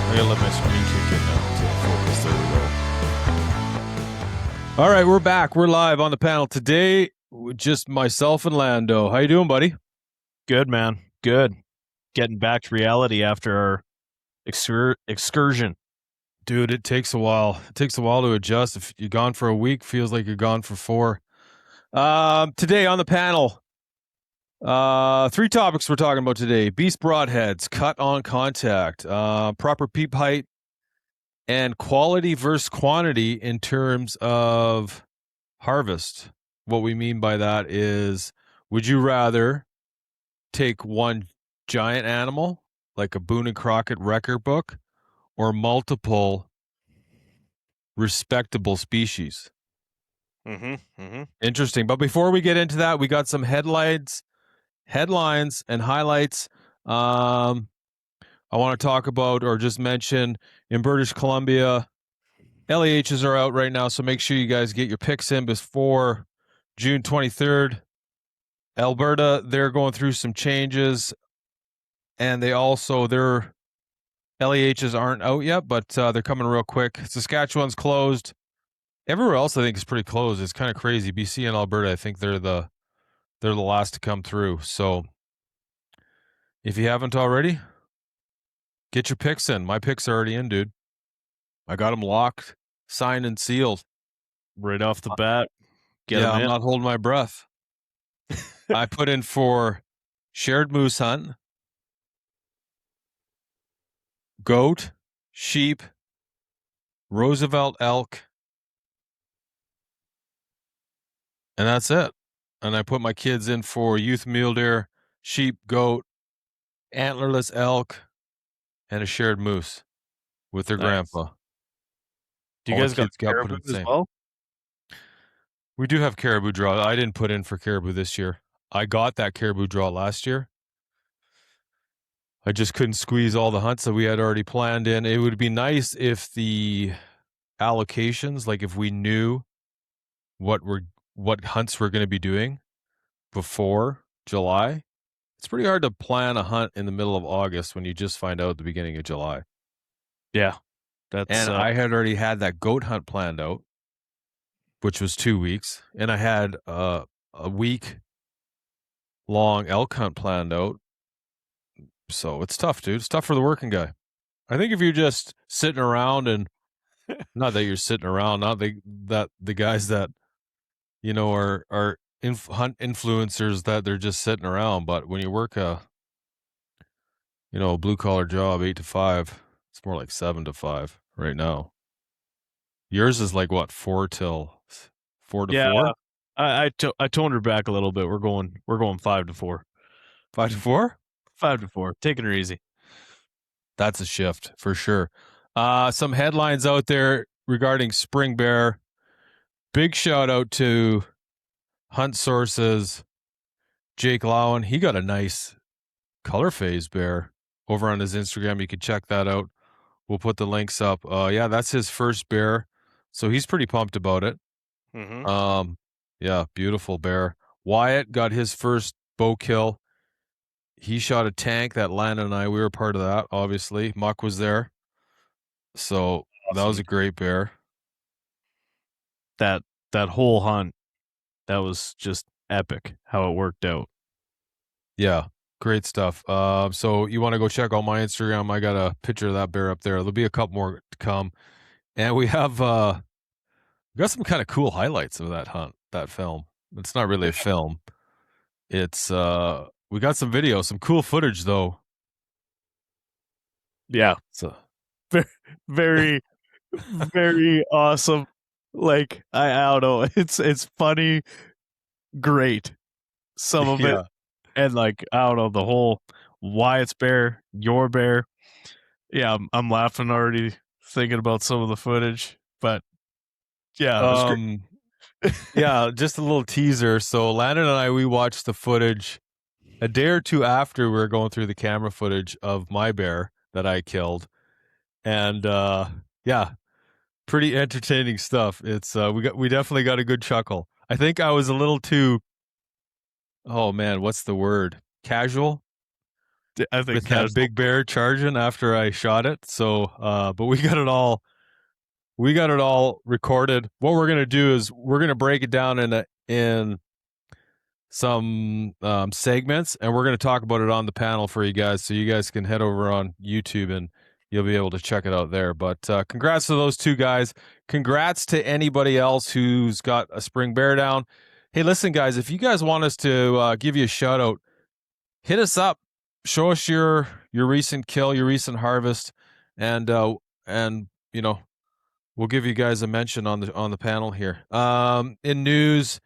I gotta let my screen kick in now to focus. There we go. All right, we're back. We're live on the panel today. Just myself and Lando. How you doing, buddy? Good, man. Good. Getting back to reality after our excursion. Dude, it takes a while. It takes a while to adjust. If you're gone for a week, feels like you're gone for 4. Today on the panel, 3 topics we're talking about today. Beast broadheads, cut on contact, proper peep height, and quality versus quantity in terms of harvest. What we mean by that is, would you rather take one giant animal, like a Boone and Crockett record book, or multiple respectable species? Interesting. But before we get into that, we got some headlines and highlights. I want to talk about, or just mention, in British Columbia, LEHs are out right now, so make sure you guys get your picks in before June 23rd. Alberta, they're going through some changes, and their LEHs aren't out yet, but they're coming real quick. Saskatchewan's closed. Everywhere else, I think, is pretty closed. It's kind of crazy. BC and Alberta, I think they're the last to come through. So if you haven't already, get your picks in. My picks are already in, dude. I got them locked, signed, and sealed. Right off the bat. I'm not holding my breath. I put in for shared moose hunt, goat, sheep, Roosevelt elk, and that's it. And I put my kids in for youth mule deer, sheep, goat, antlerless elk, and a shared moose with their grandpa. Do you guys got caribou as well? We do have caribou draw. I didn't put in for caribou this year. I got that caribou draw last year. I just couldn't squeeze all the hunts that we had already planned in. It would be nice if the allocations, like if we knew what hunts we're going to be doing before July. It's pretty hard to plan a hunt in the middle of August when you just find out at the beginning of July. Yeah. I had already had that goat hunt planned out, which was 2 weeks, and I had a week long elk hunt planned out. So it's tough, dude. It's tough for the working guy. I think if you're just sitting around, and not that you're sitting around, not that the guys that are hunt influencers, that they're just sitting around, but when you work a blue collar job, 8 to 5, it's more like 7 to 5 right now. Yours is like what, 4 to 4? I toned her back a little bit. We're going 5 to 4. 5 to 4? 5 to 4. Taking her easy. That's a shift for sure. Some headlines out there regarding spring bear. Big shout out to Hunt Sources, Jake Lowen. He got a nice color phase bear over on his Instagram. You can check that out. We'll put the links up. That's his first bear, so he's pretty pumped about it. Beautiful bear. Wyatt got his first bow kill. He shot a tank that Lando and we were part of that, obviously. Muck was there. So awesome. That was a great bear. That whole hunt, that was just epic how it worked out. Yeah, great stuff. So you want to go check out my Instagram? I got a picture of that bear up there. There'll be a couple more to come. And we have got some kind of cool highlights of that hunt, that film. It's not really a film. It's we got some video, some cool footage though. Yeah. So very, very awesome. Like, I don't know. It's funny, great. Some of it. And like, I don't know, the whole Wyatt's bear, your bear. Yeah, I'm laughing already thinking about some of the footage. But yeah, it was great. Yeah, just a little teaser. So Landon and we watched the footage a day or two after we were going through the camera footage of my bear that I killed. And pretty entertaining stuff. It's we definitely got a good chuckle. I think I was a little too, oh man, what's the word? Casual I think with that big bear charging after I shot it. So, but we got it all recorded. What we're gonna do is we're gonna break it down in some segments, and we're gonna talk about it on the panel for you guys, so you guys can head over on YouTube and you'll be able to check it out there. But congrats to those two guys. Congrats to anybody else who's got a spring bear down. Hey, listen, guys, if you guys want us to give you a shout out, hit us up. Show us your recent kill, your recent harvest, and you know, we'll give you guys a mention on the panel here. In news,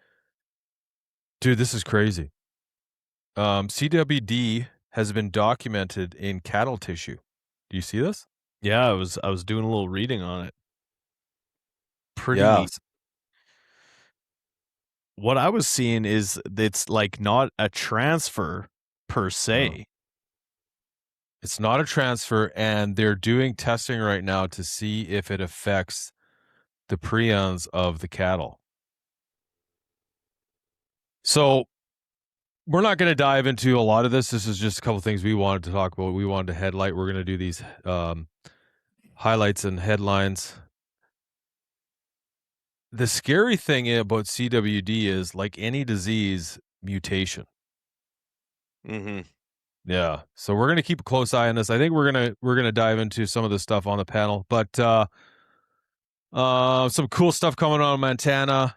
dude, this is crazy. CWD has been documented in cattle tissue. Do you see this? Yeah, I was doing a little reading on it. Pretty. Yeah. What I was seeing is it's like not a transfer per se. It's not a transfer, and they're doing testing right now to see if it affects the prions of the cattle. So we're not going to dive into a lot of this. This is just a couple things we wanted to talk about. We wanted to headlight. We're going to do these highlights and headlines. The scary thing about CWD is, like any disease, mutation. Mm-hmm. Yeah. So we're gonna keep a close eye on this. I think we're gonna dive into some of the stuff on the panel, but some cool stuff coming on in Montana.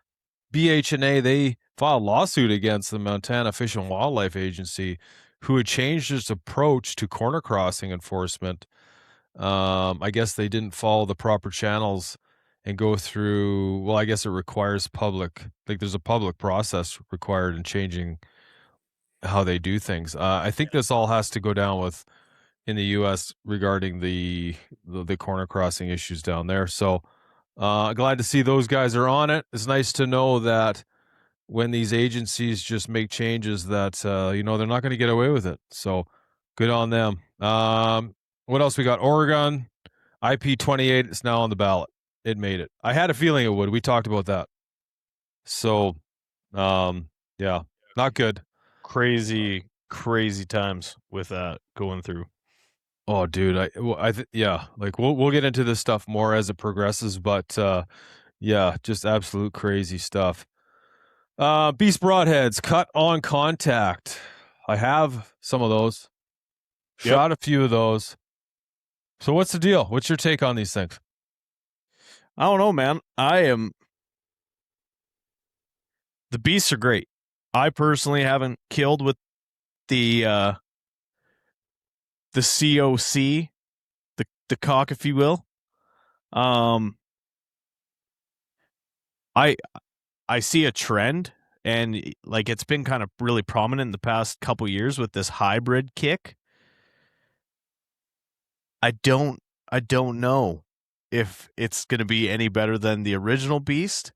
BHNA, they filed a lawsuit against the Montana Fish and Wildlife Agency, who had changed its approach to corner crossing enforcement. I guess they didn't follow the proper channels and go through. Well, I guess it requires there's a public process required in changing how they do things. I think this all has to go down with in the U.S. regarding the corner crossing issues down there. So glad to see those guys are on it. It's nice to know that when these agencies just make changes that they're not going to get away with it. So good on them. What else we got? Oregon IP28 is now on the ballot. It made it. I had a feeling it would. We talked about that. So yeah, not good. Crazy times with that going through. Oh, dude, yeah, like we'll get into this stuff more as it progresses, but yeah, just absolute crazy stuff. Beast Broadheads cut on contact. I have some of those. Shot a few of those. So what's the deal? What's your take on these things? I don't know, man. The beasts are great. I personally haven't killed with the COC, the cock, if you will. I see a trend, and like it's been kind of really prominent in the past couple years with this hybrid kick. I don't know if it's going to be any better than the original beast,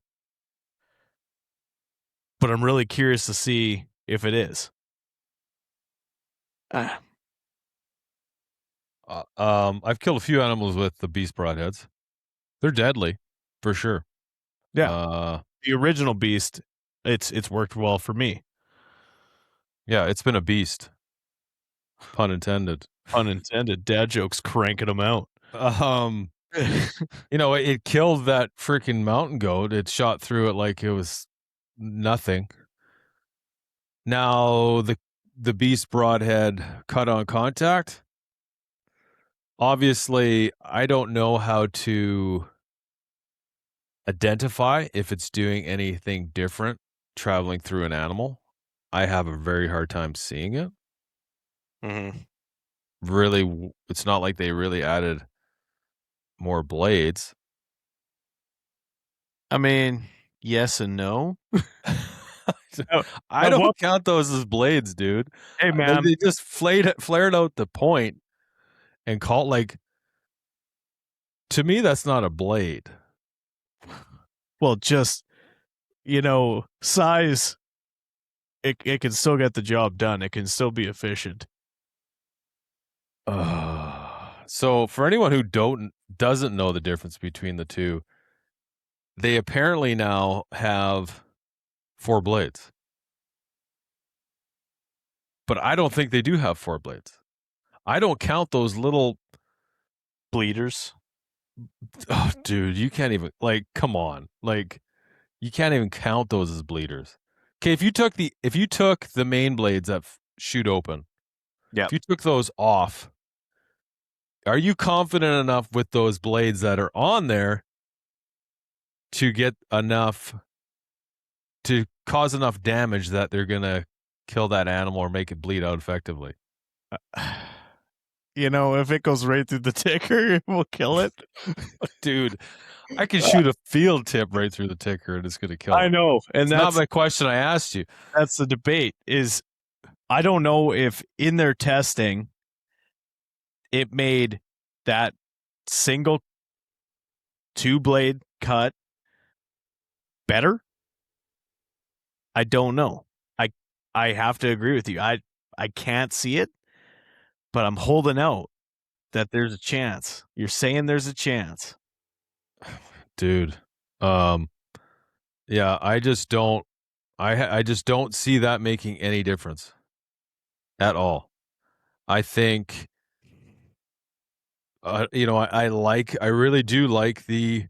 but I'm really curious to see if it is. I've killed a few animals with the Beast Broadheads. They're deadly, for sure. Yeah. The original beast, it's worked well for me. Yeah, it's been a beast. Pun intended. Pun intended. Dad jokes cranking them out. It killed that freaking mountain goat. It shot through it like it was nothing. Now the Beast Broadhead cut on contact. Obviously, I don't know how to identify if it's doing anything different traveling through an animal. I have a very hard time seeing it. Mm-hmm. Really, it's not like they really added more blades. I mean, yes and no. I don't count those as blades, dude. Hey, man. They just flared out the point and called, like, to me, that's not a blade. Well, just, size, it can still get the job done. It can still be efficient. So for anyone who doesn't know the difference between the two, they apparently now have 4 blades. But I don't think they do have 4 blades. I don't count those little. Bleeders. Oh, dude, you can't even like. Come on, like you can't even count those as bleeders. Okay, if you took the main blades that shoot open, Yeah. if you took those off, are you confident enough with those blades that are on there to get enough to cause enough damage that they're gonna kill that animal or make it bleed out effectively? You know, if it goes right through the ticker, we'll kill it. Dude, I can shoot a field tip right through the ticker and it's gonna kill I it. know, and It's not my question I asked you. that's the debate. Is I don't know if in their testing it made that single 2-blade cut better. I don't know. I have to agree with you. I can't see it, but I'm holding out that there's a chance. You're saying there's a chance. Dude. Yeah, I just don't I just don't see that making any difference at all. I think I really do like the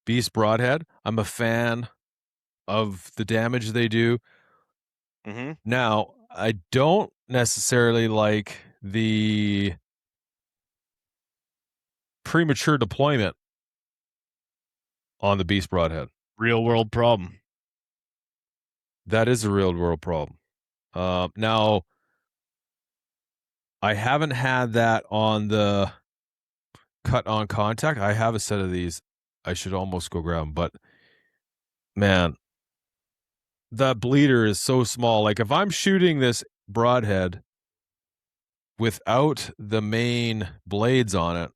Beast Broadhead. I'm a fan of the damage they do. Mm-hmm. Now, I don't necessarily like the premature deployment on the Beast Broadhead. Real world problem. That is a real world problem. Now, I haven't had that on the cut on contact. I have a set of these. I should almost go grab them, but man, the bleeder is so small. Like if I'm shooting this broadhead without the main blades on it,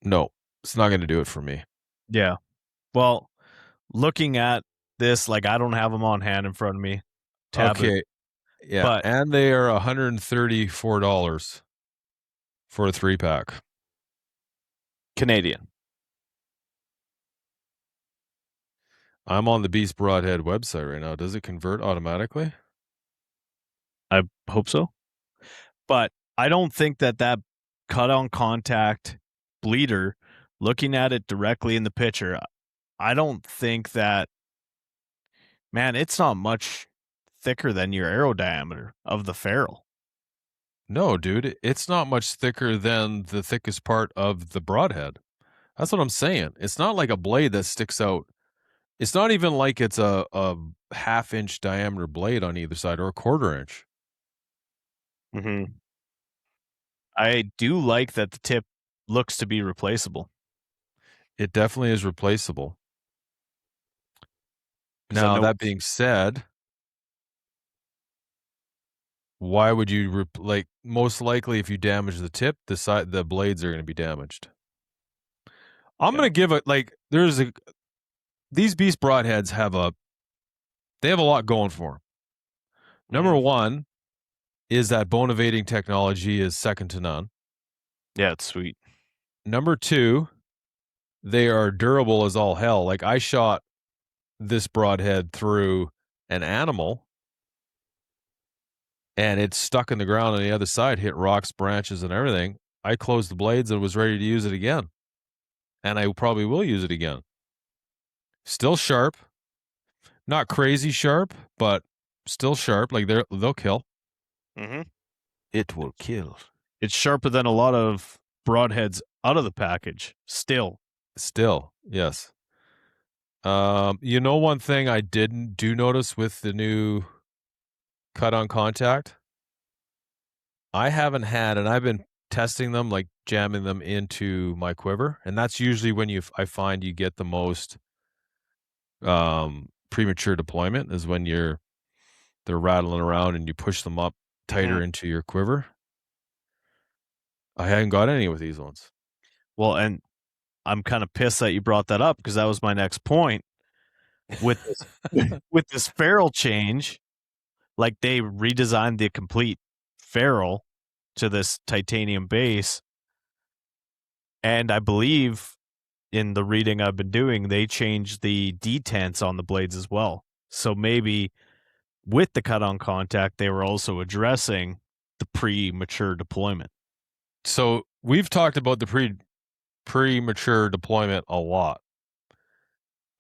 no, it's not going to do it for me. Yeah. Well, looking at this, like I don't have them on hand in front of me. Okay. Yeah. But and they are $134 for a 3-pack. Canadian. I'm on the Beast Broadhead website right now. Does it convert automatically? I hope so. But I don't think that cut on contact bleeder, looking at it directly in the picture, I don't think that, man, it's not much thicker than your arrow diameter of the ferrule. No, dude, it's not much thicker than the thickest part of the broadhead. That's what I'm saying. It's not like a blade that sticks out. It's not even like it's a half-inch diameter blade on either side or a 1/4 inch. Mm-hmm. I do like that the tip looks to be replaceable. It definitely is replaceable. Now, that being said, why would you like most likely if you damage the tip, the blades are going to be damaged. I'm going to give it like these Beast Broadheads have a lot going for them. Number one is that bone evading technology is second to none. Yeah, it's sweet. Number two, they are durable as all hell. Like I shot this broadhead through an animal and it's stuck in the ground on the other side, hit rocks, branches, and everything. I closed the blades and was ready to use it again. And I probably will use it again. Still sharp. Not crazy sharp, but still sharp. Like they'll kill. Mm-hmm. It will kill. It's sharper than a lot of broadheads out of the package. Still, yes. One thing I didn't notice with the new cut on contact, I haven't had, and I've been testing them, like jamming them into my quiver, and that's usually when I find you get the most premature deployment is when they're rattling around and you push them up tighter into your quiver. I hadn't got any with these ones. Well, and I'm kind of pissed that you brought that up because that was my next point. With this ferrule change, like they redesigned the complete ferrule to this titanium base, and I believe in the reading I've been doing, they changed the detents on the blades as well. So maybe with the cut on contact, they were also addressing the premature deployment. So we've talked about the premature deployment a lot.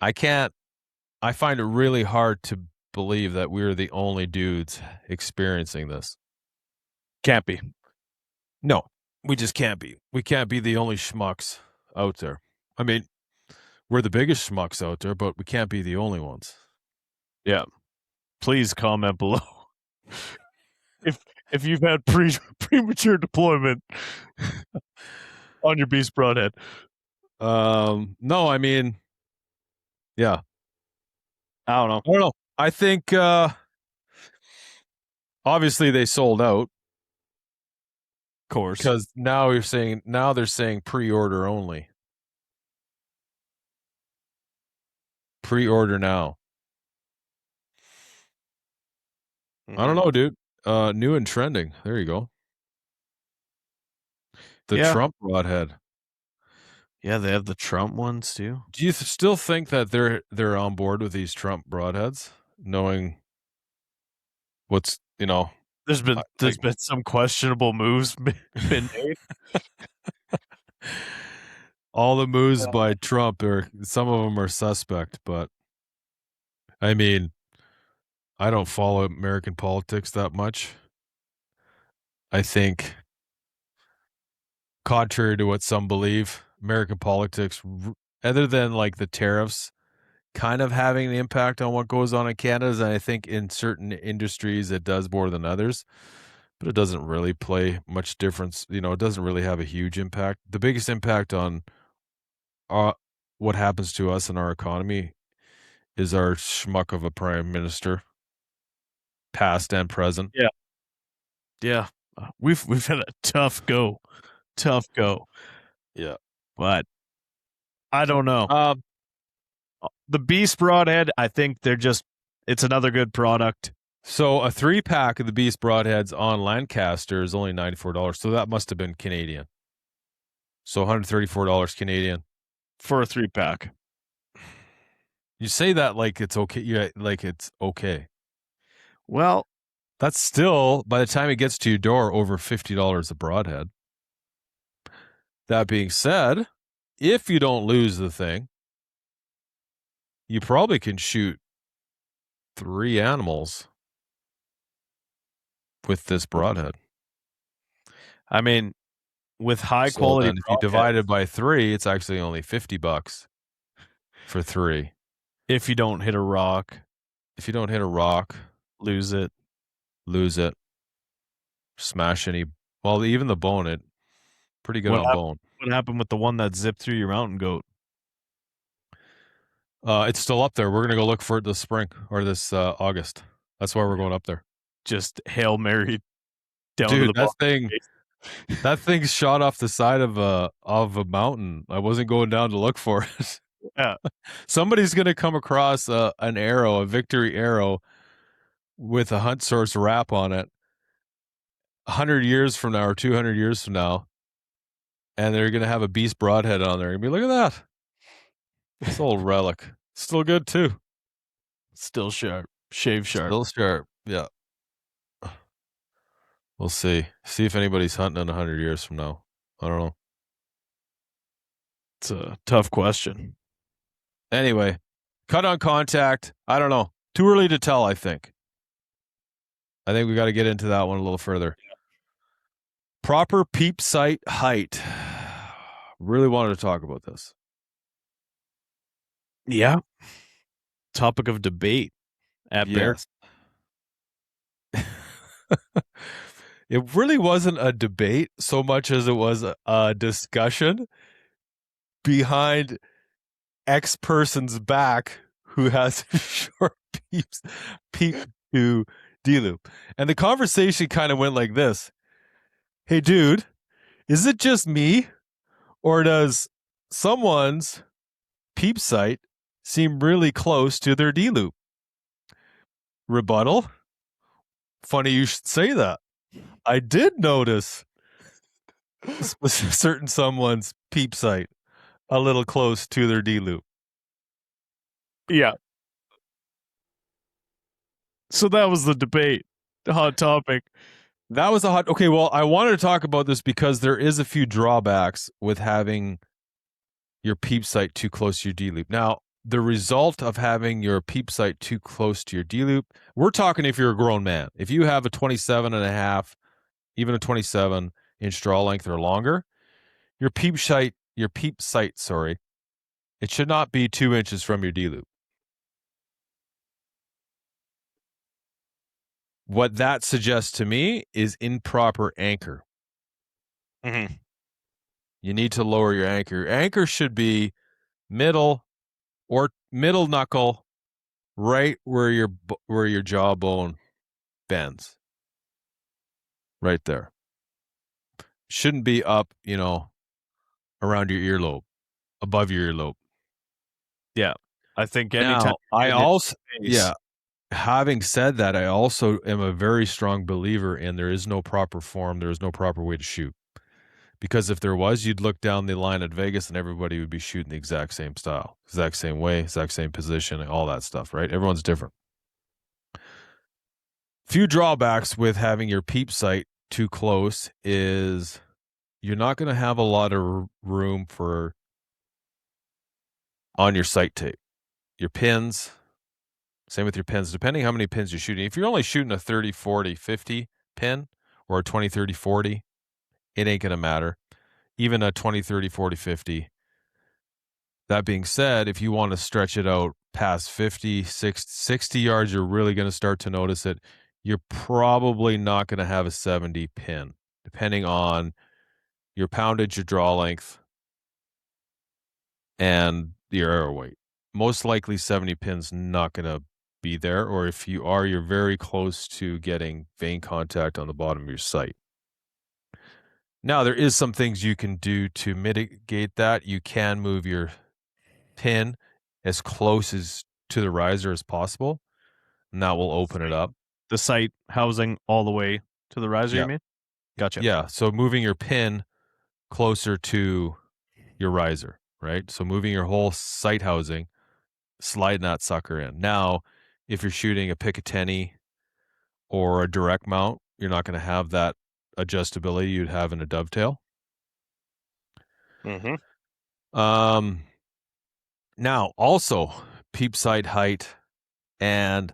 I find it really hard to believe that we're the only dudes experiencing this. Can't be. No, we just can't be. We can't be the only schmucks out there. I mean, we're the biggest schmucks out there, but we can't be the only ones. Yeah. Please comment below if you've had premature deployment on your beast broadhead. No, I mean, yeah. I don't know. I don't know. I think obviously they sold out. Of course. Because now they're saying pre-order only. Pre-order now. I don't know, dude. New and trending. There you go. The Trump broadhead. Yeah, they have the Trump ones too. Do you still think that they're on board with these Trump broadheads, knowing what's There's been some questionable moves been made. All the moves by Trump some of them are suspect, but I mean, I don't follow American politics that much. I think, contrary to what some believe, American politics, other than like the tariffs, kind of having an impact on what goes on in Canada. And I think in certain industries it does more than others, but it doesn't really play much difference. It doesn't really have a huge impact. The biggest impact on what happens to us in our economy is our schmuck of a prime minister, past and present. Yeah. We've had a tough go. Yeah. But I don't know. The Beast Broadhead, I think it's another good product. So a 3-pack of the Beast Broadheads on Lancaster is only $94. So that must have been Canadian. So $134 Canadian for a 3-pack. You say that like it's okay. Yeah, like it's okay. Well, that's still, by the time it gets to your door, over $50 a broadhead. That being said, if you don't lose the thing, you probably can shoot 3 animals with this broadhead. I mean, with high quality, and if you divide it by 3, it's actually only $50 for 3. If you don't hit a rock, lose it. Smash any. Well, even the bone, pretty good on bone. What happened with the one that zipped through your mountain goat? It's still up there. We're gonna go look for it this spring or this August. That's why we're going up there. Just Hail Mary down Dude, to the that thing shot off the side of a mountain. I wasn't going down to look for it. Yeah. Somebody's gonna come across an arrow, a victory arrow, with a hunt source wrap on it 100 years from now or 200 years from now, and they're gonna have a beast broadhead on there and be, look at that. This old relic. Still good too. Still sharp. Shave sharp. Still sharp. Yeah. We'll see. See if anybody's hunting in 100 years from now. I don't know. It's a tough question. Anyway, cut on contact. I don't know. Too early to tell, I think. I think we got to get into that one a little further. Yeah. Proper peep sight height. Really wanted to talk about this. Yeah. Topic of debate at Bear. It really wasn't a debate so much as it was a discussion behind X person's back who has short peep to D-loop. And the conversation kind of went like this. Hey, dude, is it just me, or does someone's peep sight seem really close to their D-loop? Rebuttal. Funny you should say that. I did notice certain someone's peep sight a little close to their D-loop. Yeah. So that was the debate. The hot topic. That was a hot. Okay, well, I wanted to talk about this because there is a few drawbacks with having your peep sight too close to your D loop. Now, the result of having your peep sight too close to your D loop, we're talking if you're a grown man. If you have a 27 and a half, even a 27-inch draw length or longer, your peep sight, sorry, it should not be 2 inches from your D loop. What that suggests to me is improper anchor. Mm-hmm. You need to lower your anchor. Your anchor should be middle or middle knuckle, right where your jawbone bends. Right there. Shouldn't be up, around your earlobe, above your earlobe. Yeah. I think anytime Now, I also, yeah. having said that, I also am a very strong believer in there is no proper form, there is no proper way to shoot. Because if there was, you'd look down the line at Vegas and everybody would be shooting the exact same style, exact same way, exact same position, all that stuff, right? Everyone's different. Few drawbacks with having your peep sight too close is you're not going to have a lot of room for on your sight tape. Your pins, same with your pins, depending how many pins you're shooting. If you're only shooting a 30, 40, 50 pin or a 20, 30, 40, it ain't going to matter. Even a 20, 30, 40, 50. That being said, if you want to stretch it out past 50, 60 yards, you're really going to start to notice it. You're probably not going to have a 70 pin, depending on your poundage, your draw length, and your arrow weight. Most likely 70 pins not going to be there, or if you are, you're very close to getting vein contact on the bottom of your sight. Now, there is some things you can do to mitigate that. You can move your pin as close as to the riser as possible, and that will open it up. The sight housing all the way to the riser, Yeah. you mean? Gotcha. Yeah, so moving your pin closer to your riser, right? So moving your whole sight housing, sliding that sucker in. Now, if you're shooting a Picatinny or a direct mount, you're not going to have that adjustability you'd have in a dovetail. Mm-hmm. Now, also peep sight height and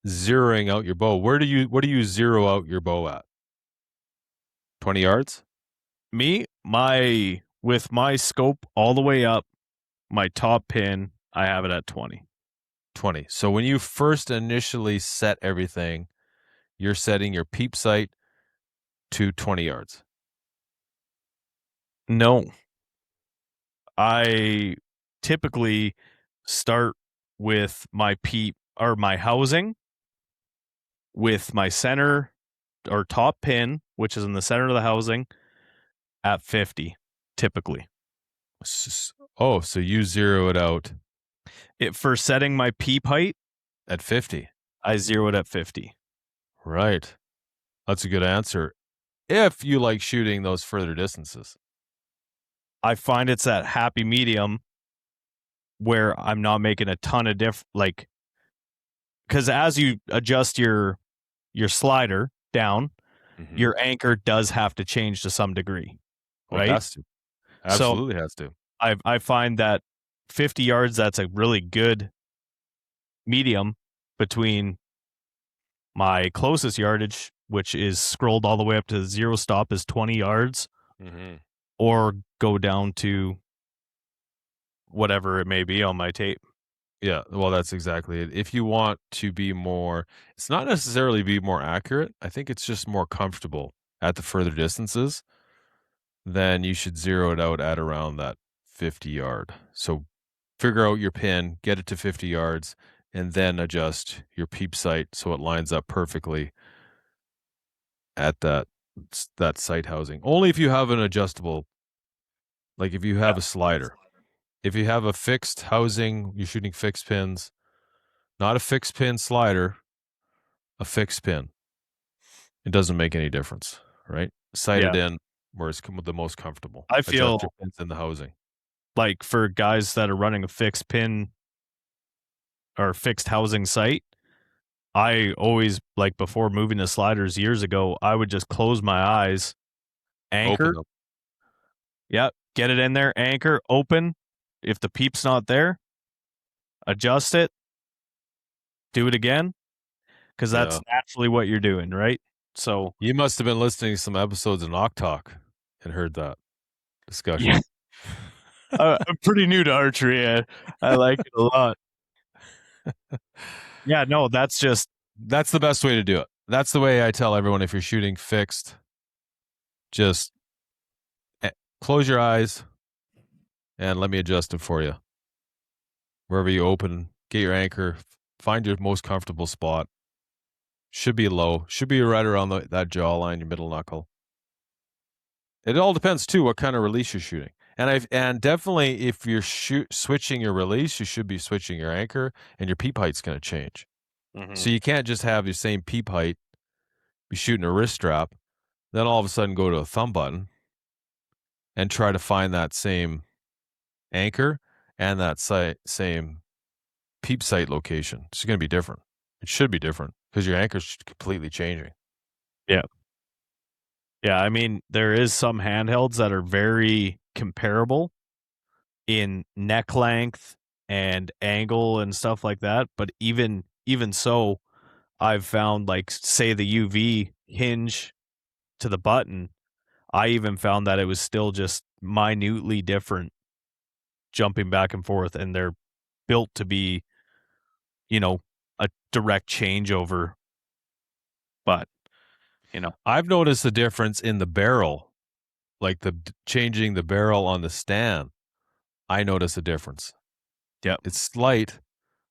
zeroing out your bow. What do you zero out your bow at? 20 yards? Me, with my scope all the way up, my top pin, I have it at 20. 20. So when you first initially set everything, you're setting your peep sight to 20 yards. No. I typically start with my peep or my housing with my center or top pin, which is in the center of the housing, at 50, typically. Oh, so you zero it out For setting my peep height, at 50. I zero it at 50. Right. That's a good answer. If you like shooting those further distances. I find it's that happy medium where I'm not making a ton of because as you adjust your slider down, your anchor does have to change to some degree, right? It has to. Absolutely has to. I find that 50 yards, that's a really good medium between my closest yardage, which is scrolled all the way up to zero stop, is 20 yards, or go down to whatever it may be on my tape. Yeah, well, that's exactly it. If you want to be more, it's not necessarily be more accurate. I think it's just more comfortable at the further distances. Then you should zero it out at around that 50 yard. So figure out your pin, get it to 50 yards, and then adjust your peep sight so it lines up perfectly at that sight housing. Only if you have an adjustable, like if you have a slider. If you have a fixed housing, you're shooting fixed pins, not a fixed pin slider, a fixed pin. It doesn't make any difference, right? Sight it in where it's the most comfortable. I feel adjust your pins in the housing. Like for guys that are running a fixed pin or fixed housing sight, I always, like, before moving to sliders years ago, I would just close my eyes, Open anchor. them. Yep. Get it in there, anchor, open. If the peep's not there, adjust it, do it again, because that's Yeah. naturally what you're doing, right? So, You must have been listening to some episodes of Knock Talk and heard that discussion. yeah, I'm pretty new to archery. I like it a lot. Yeah, no, that's just That's the best way to do it. That's the way I tell everyone if you're shooting fixed, just close your eyes and let me adjust it for you. Wherever you open, get your anchor, find your most comfortable spot. Should be low, should be right around that jawline, your middle knuckle. It all depends too what kind of release you're shooting. And definitely if you're switching your release, you should be switching your anchor, and your peep height's going to change. So you can't just have your same peep height, be shooting a wrist strap, then all of a sudden go to a thumb button and try to find that same anchor and that same peep sight location. It's going to be different. It should be different because your anchor's completely changing. yeah. Yeah, I mean, there is some handhelds that are very comparable in neck length and angle and stuff like that, but even so, I've found, like, say the UV hinge to the button, I even found that it was still just minutely different jumping back and forth, and they're built to be, you know, a direct changeover, but, you know. I've noticed a difference in the barrel, like changing the barrel on the stand. I notice a difference. Yep. It's slight.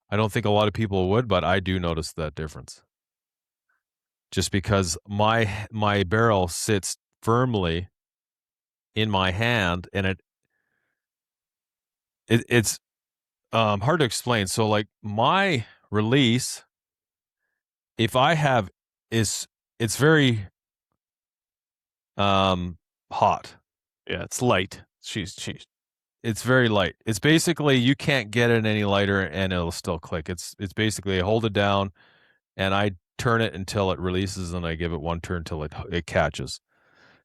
I don't think a lot of people would, but I do notice that difference. Just because my barrel sits firmly in my hand, and it's hard to explain. So like my release, if I have is it's very hot. Yeah, it's light. She's It's very light. It's basically you can't get it any lighter and it'll still click. It's basically I hold it down and I turn it until it releases, and I give it one turn until it catches.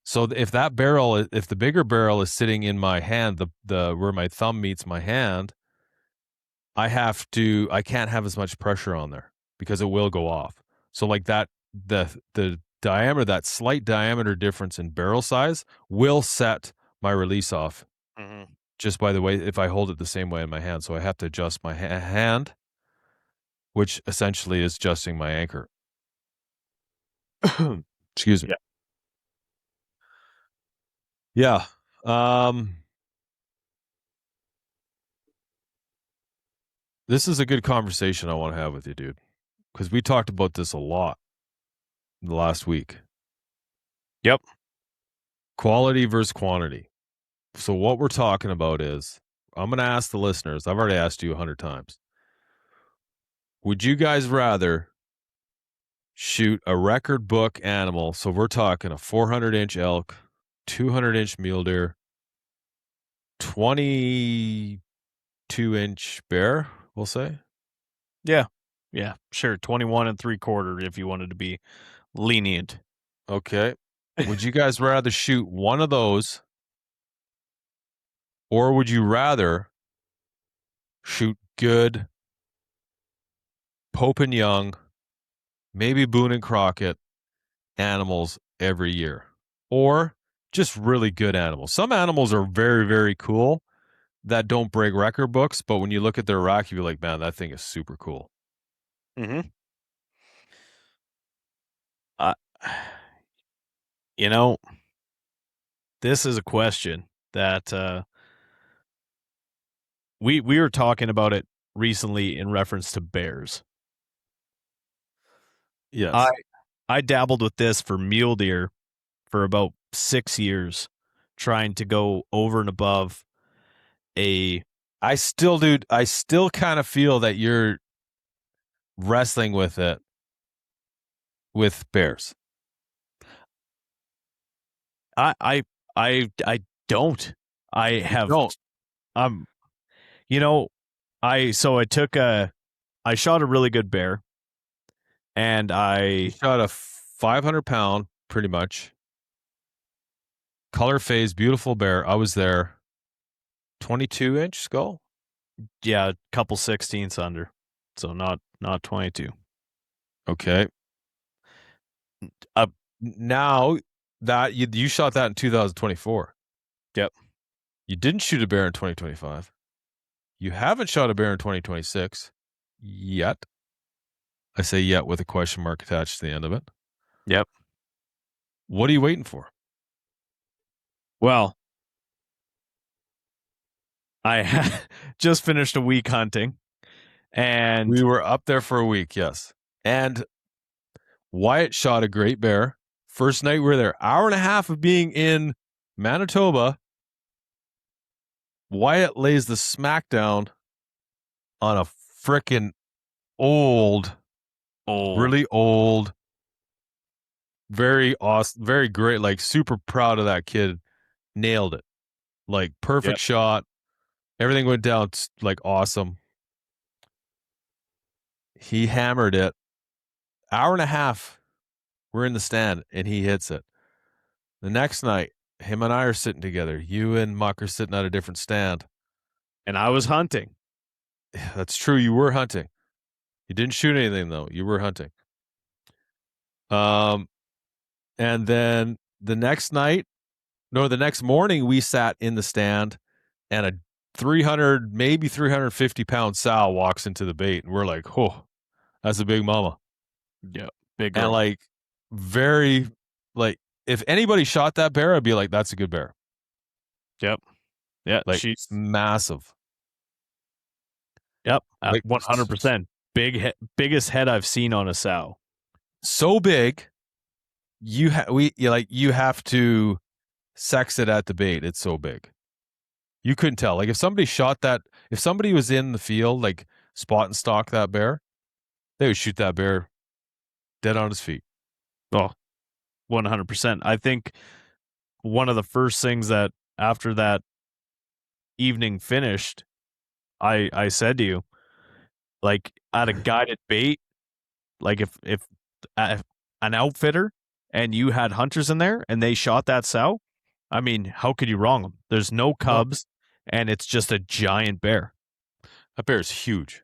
So if the bigger barrel is sitting in my hand, the where my thumb meets my hand, I can't have as much pressure on there because it will go off. So like the diameter, that slight diameter difference in barrel size will set my release off just by the way, if I hold it the same way in my hand. So I have to adjust my hand, which essentially is adjusting my anchor. Excuse me. Yeah. Yeah. This is a good conversation I want to have with you, dude, because we talked about this a lot last week. Yep. Quality versus quantity. So what we're talking about is, I'm going to ask the listeners. I've already asked you 100 times. Would you guys rather shoot a record book animal? So we're talking a 400-inch elk, 200-inch mule deer, 22-inch bear, we'll say. Yeah. Yeah, sure. 21 and 3/4 if you wanted to be lenient. Okay. Would you guys rather shoot one of those, or would you rather shoot good Pope and Young, maybe Boone and Crockett animals every year, or just really good animals? Some animals are very, very cool that don't break record books, but when you look at their rack, you'll be like, man, that thing is super cool. Mm-hmm. You know, this is a question that we were talking about it recently in reference to bears. I Yes. I dabbled with this for mule deer for about 6 years, trying to go over and above a I still do. I still kind of feel that you're wrestling with it with bears. I I I don't. I You have don't. um you know, I shot a really good bear and You shot a 500-pound, pretty much, color phase, beautiful bear. I was there. 22-inch skull. yeah, a couple 16ths under, so not 22. Okay. Now that you shot that in 2024. Yep. You didn't shoot a bear in 2025. You haven't shot a bear in 2026 yet. I say yet with a question mark attached to the end of it. Yep. What are you waiting for? Well, I just finished a week hunting, and We were up there for a week, yes. And Wyatt shot a great bear. First night we were there, hour and a half of being in Manitoba. Wyatt lays the smackdown on a frickin' old, really old, very awesome, very great, like super proud of that kid. Nailed it. Like perfect shot. Everything went down like awesome. He hammered it. Hour and a half, we're in the stand, and he hits it. The next night, him and I are sitting together. You and Muck are sitting at a different stand. and I was hunting. That's true. You were hunting. You didn't shoot anything, though. You were hunting. And then the next morning, we sat in the stand, and a 300, maybe 350-pound sow walks into the bait, and we're like, "Oh, that's a big mama." Yeah, big And girl. like, very, like, if anybody shot that bear, I'd be like, "That's a good bear." Yep. Yeah, Like, she's massive. Yep, Like 100%. Biggest head I've seen on a sow. So big, you have to sex it at the bait. It's so big. You couldn't tell. Like if somebody was in the field, like spot and stalk that bear, they would shoot that bear dead on his feet. Oh, 100%. I think one of the first things that after that evening finished, I said to you, like at a guided bait, like if an outfitter and you had hunters in there and they shot that sow, I mean, how could you wrong them? There's no cubs, and it's just a giant bear. That bear is huge.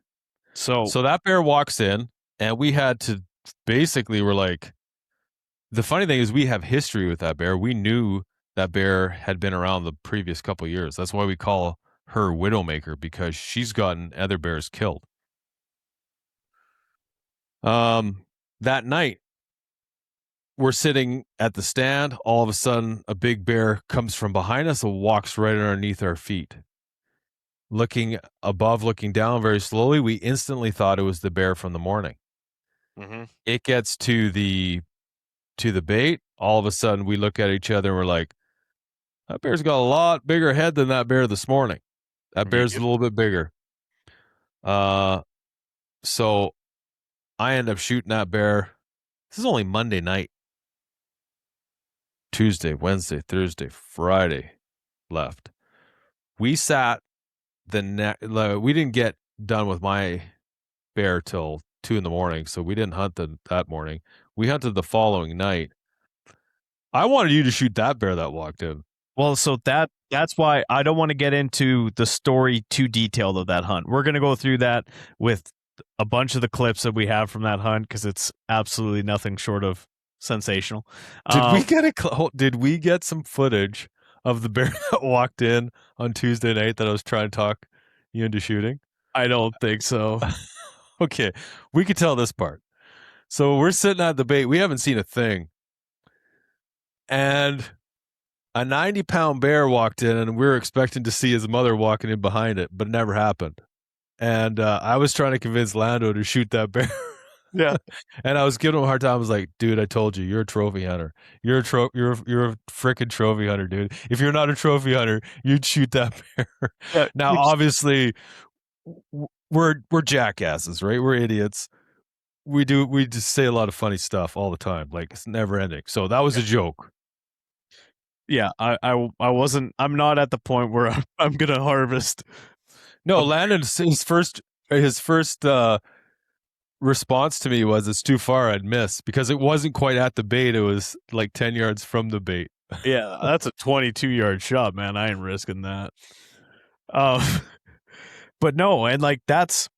So that bear walks in, and we had to basically, we're like, the funny thing is we have history with that bear. We knew that bear had been around the previous couple of years. That's why we call her Widowmaker, because she's gotten other bears killed. That night, we're sitting at the stand. All of a sudden, a big bear comes from behind us and walks right underneath our feet. Looking above, looking down very slowly, we instantly thought it was the bear from the morning. mm-hmm. It gets to the bait. All of a sudden, we look at each other and we're like, that bear's got a lot bigger head than that bear this morning. That bear's a little bit bigger. So I end up shooting that bear. This is only Monday night. Tuesday, Wednesday, Thursday, Friday left. We sat we didn't get done with my bear till 2 a.m, so we didn't hunt that morning. We hunted the following night. I wanted you to shoot that bear that walked in. Well, so that's why I don't want to get into the story too detailed of that hunt. We're going to go through that with a bunch of the clips that we have from that hunt because it's absolutely nothing short of sensational. Did we get some footage of the bear that walked in on Tuesday night that I was trying to talk you into shooting? I don't think so. Okay, we could tell this part. So we're sitting at the bait. We haven't seen a thing. And a 90-pound bear walked in, and we were expecting to see his mother walking in behind it, but it never happened. And I was trying to convince Lando to shoot that bear. Yeah. And I was giving him a hard time. I was like, dude, I told you, you're a trophy hunter. You're a freaking trophy hunter, dude. If you're not a trophy hunter, you'd shoot that bear. Yeah, now, obviously, we're jackasses, right? We're idiots. We just say a lot of funny stuff all the time. Like, it's never ending. So that was a joke. Yeah, I wasn't. I'm not at the point where I'm gonna harvest. No, Landon, his first response to me was, "It's too far. I'd miss," because it wasn't quite at the bait. It was like 10 yards from the bait. Yeah, that's a 22-yard shot, man. I ain't risking that. Um, but no, and like that's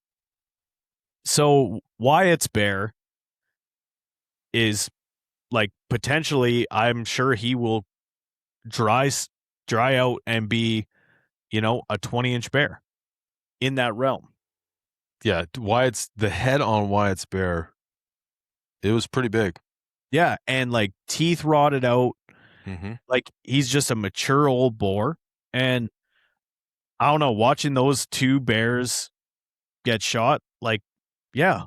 so Wyatt's bear is like potentially. I'm sure he will dry out and be, a 20-inch bear in that realm. Yeah, Wyatt's the head on Wyatt's bear. It was pretty big. Yeah, and like teeth rotted out. Mm-hmm. Like he's just a mature old boar, and I don't know. Watching those two bears get shot, like, yeah.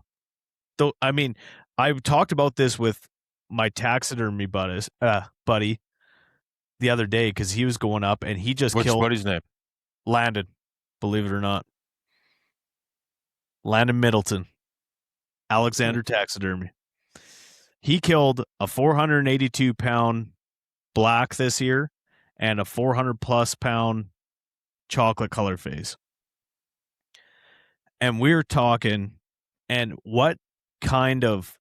Though I mean, I've talked about this with my taxidermy buddy the other day because he was going up and he just What's killed buddy's name? Landon. Believe it or not, Landon Middleton, Alexander Taxidermy. He killed a 482-pound black this year and a 400+ pound chocolate color phase. And we're talking, and what kind of,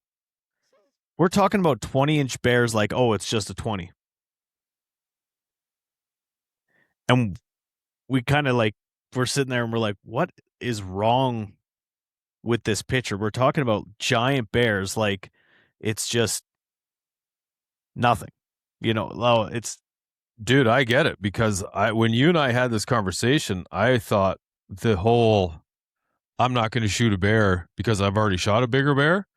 we're talking about 20-inch bears like, oh, it's just a 20. And we kind of like, we're sitting there and we're like, what is wrong with this picture? We're talking about giant bears. Like, it's just nothing, it's, Dude, I get it, because when you and I had this conversation, I thought the whole "I'm not going to shoot a bear because I've already shot a bigger bear"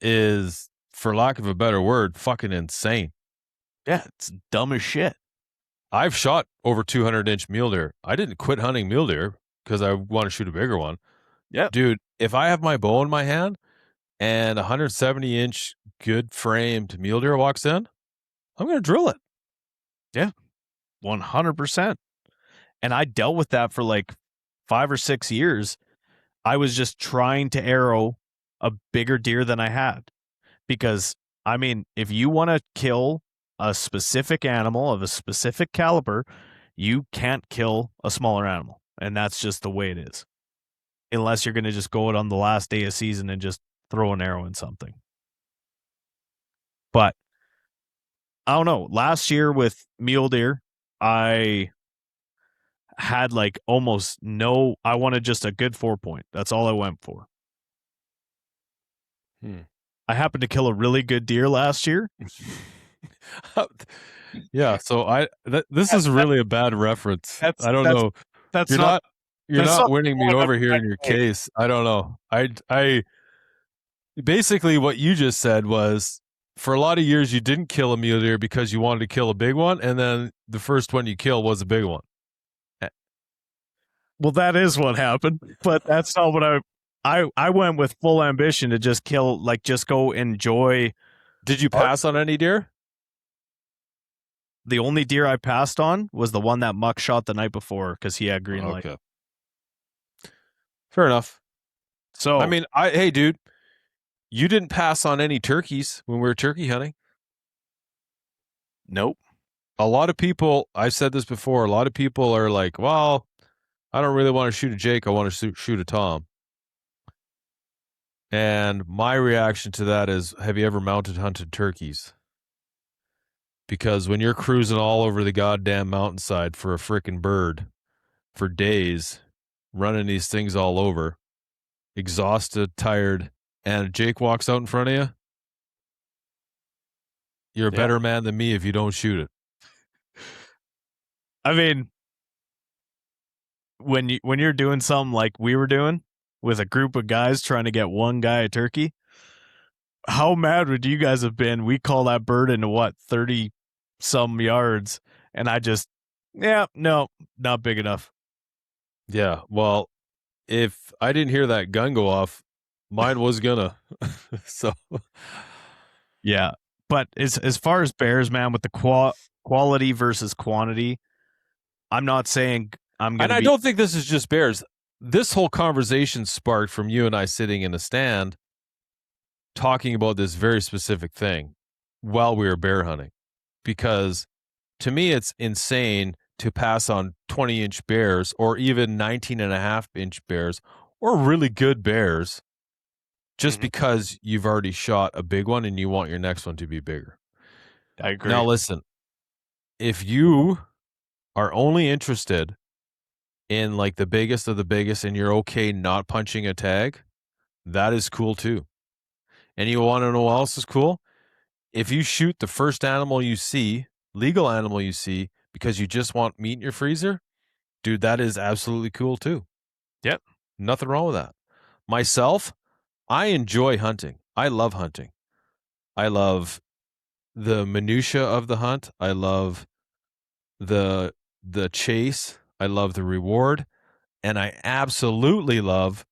is, for lack of a better word, fucking insane. yeah, it's dumb as shit. I've shot over 200-inch mule deer. I didn't quit hunting mule deer because I want to shoot a bigger one. Yeah. Dude, if I have my bow in my hand and a 170-inch good framed mule deer walks in, I'm going to drill it. Yeah. 100%. And I dealt with that for like 5 or 6 years. I was just trying to arrow a bigger deer than I had. Because, I mean, if you want to kill a specific animal of a specific caliber, you can't kill a smaller animal. And that's just the way it is. Unless you're going to just go out on the last day of season and just throw an arrow in something. But I don't know. Last year with mule deer, I had like almost no, I wanted just a good 4-point. That's all I went for. I happened to kill a really good deer last year. Yeah, so this is really a bad reference. I don't know. That's you're not winning me over here in your case. I don't know. I basically, what you just said was, for a lot of years you didn't kill a mule deer because you wanted to kill a big one, and then the first one you kill was a big one. Well, that is what happened, but that's not what I went with full ambition to just kill, like just go enjoy. Did you pass on any deer? The only deer I passed on was the one that Muck shot the night before because he had green light. Fair enough. So I mean, hey, dude, you didn't pass on any turkeys when we were turkey hunting. Nope. A lot of people, I've said this before, a lot of people are like, well, I don't really want to shoot a Jake. I want to shoot a Tom. And my reaction to that is, have you ever hunted turkeys? Because when you're cruising all over the goddamn mountainside for a frickin' bird for days, running these things all over, exhausted, tired, and Jake walks out in front of you, you're a better man than me if you don't shoot it. I mean, when you're doing something like we were doing with a group of guys trying to get one guy a turkey, how mad would you guys have been? We call that bird into what, 30 some yards, and I just, no, not big enough. Yeah, well, if I didn't hear that gun go off, mine was gonna. So, yeah. But as far as bears, man, with the quality versus quantity, I'm not saying I'm gonna. And I don't think this is just bears. This whole conversation sparked from you and I sitting in a stand talking about this very specific thing while we were bear hunting. Because to me, it's insane to pass on 20-inch bears or even 19.5-inch bears or really good bears just because you've already shot a big one and you want your next one to be bigger. I agree. Now, listen, if you are only interested in like the biggest of the biggest and you're okay not punching a tag, that is cool too. And you want to know what else is cool? If you shoot the first animal you see, legal animal you see, because you just want meat in your freezer, dude, that is absolutely cool too. Yep. Nothing wrong with that. Myself, I enjoy hunting. I love hunting. I love the minutia of the hunt. I love the chase. I love the reward. And I absolutely love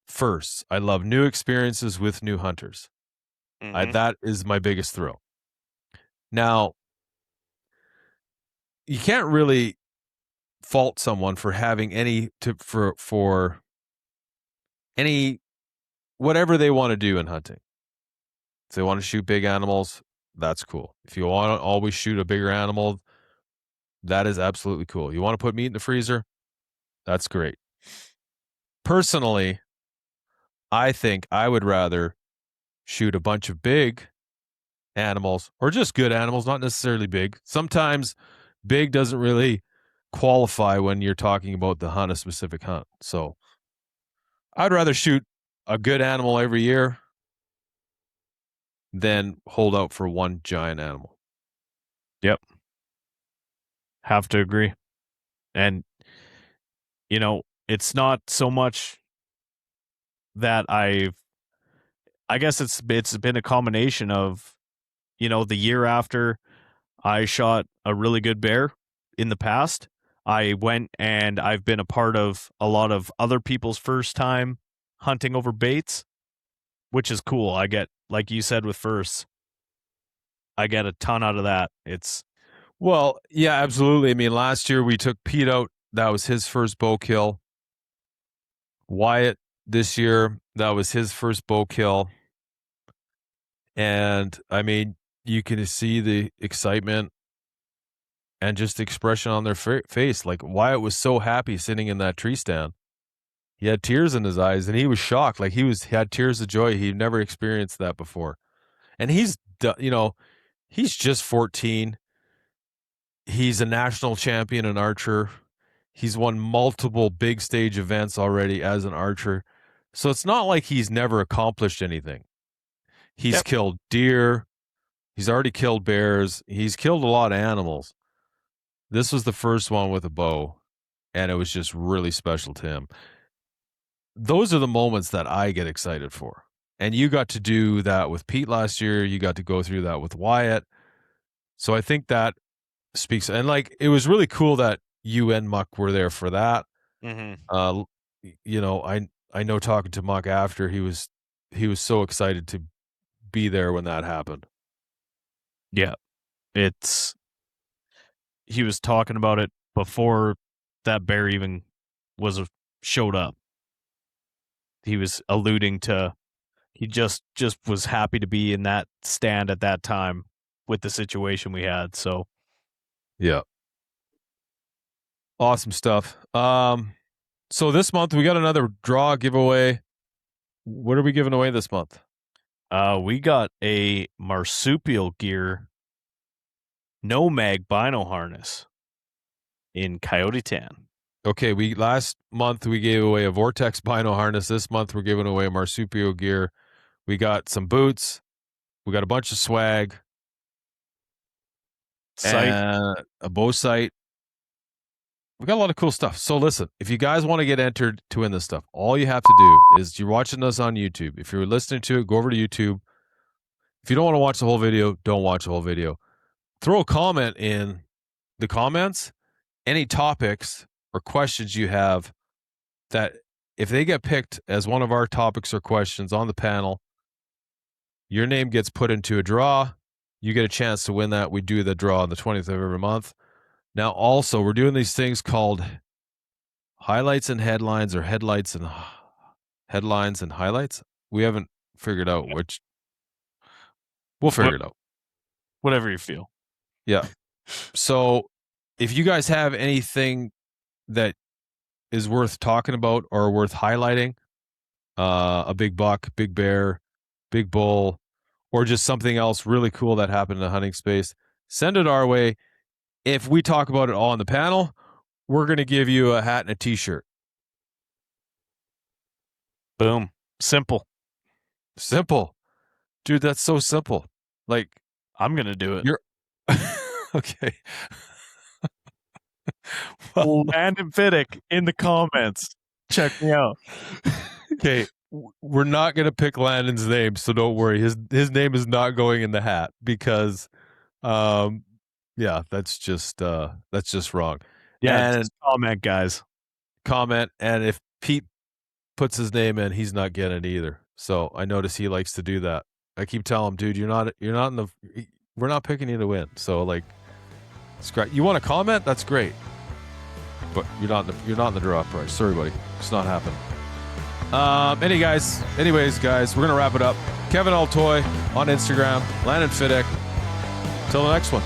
firsts. I love new experiences with new hunters. That is my biggest thrill. Now, you can't really fault someone for having for any whatever they want to do in hunting. If they want to shoot big animals, that's cool. If you want to always shoot a bigger animal, that is absolutely cool. You want to put meat in the freezer, that's great. Personally, I think I would rather shoot a bunch of big animals or just good animals, not necessarily big. Sometimes big doesn't really qualify when you're talking about the hunt, a specific hunt. So I'd rather shoot a good animal every year than hold out for one giant animal. Yep. Have to agree. And, you know, it's not so much that I guess it's been a combination of, you know, the year after I shot a really good bear in the past, I went and I've been a part of a lot of other people's first time hunting over baits, which is cool. I get, like you said with firsts, I get a ton out of that. Well, yeah, absolutely. I mean, last year we took Pete out. That was his first bow kill. Wyatt this year, that was his first bow kill. And I mean, you can see the excitement and just the expression on their face. Like Wyatt was so happy sitting in that tree stand. He had tears in his eyes and he was shocked. Like he had tears of joy. He'd never experienced that before. And he's just 14. He's a national champion in archer. He's won multiple big stage events already as an archer. So it's not like he's never accomplished anything. He's killed deer. He's already killed bears. He's killed a lot of animals. This was the first one with a bow, and it was just really special to him. Those are the moments that I get excited for. And you got to do that with Pete last year. You got to go through that with Wyatt. So I think that speaks. And like, it was really cool that you and Muck were there for that. You know, I know talking to Muck after, he was so excited to be there when that happened. Yeah. He was talking about it before that bear even showed up. He was alluding to, he just was happy to be in that stand at that time with the situation we had. So yeah. Awesome stuff. So this month we got another draw giveaway. What are we giving away this month? We got a marsupial gear no mag bino harness in Coyote Tan. Okay, last month we gave away a Vortex bino harness. This month we're giving away a marsupial gear. We got some boots. We got a bunch of swag. And a bow sight. We got a lot of cool stuff. So listen, if you guys want to get entered to win this stuff, all you have to do is, you're watching us on YouTube. If you're listening to it, go over to YouTube. If you don't want to watch the whole video, don't watch the whole video. Throw a comment in the comments, any topics or questions you have that if they get picked as one of our topics or questions on the panel, your name gets put into a draw. You get a chance to win that. We do the draw on the 20th of every month. Now, also, we're doing these things called highlights and headlines, or headlights and headlines and highlights. We haven't figured out which. We'll figure it out. Whatever you feel. Yeah. So if you guys have anything that is worth talking about or worth highlighting, a big buck, big bear, big bull, or just something else really cool that happened in the hunting space, send it our way. If we talk about it all on the panel, we're going to give you a hat and a t-shirt. Boom. Simple. Dude, that's so simple. Like, I'm going to do it. You're okay. Well, Landon Fiddick in the comments. Check me out. Okay, we're not going to pick Landon's name, so don't worry. His name is not going in the hat because yeah, that's just wrong. Yeah, and just comment, guys. Comment, and if Pete puts his name in, he's not getting it either. So I notice he likes to do that. I keep telling him, dude, you're not in the. We're not picking you to win. So like, it's great. You want to comment? That's great, but you're not in the draw prize. Sorry, buddy, it's not happening. Anyways, guys, we're gonna wrap it up. Kevin Altoy on Instagram, Landon Fiddick. Till the next one.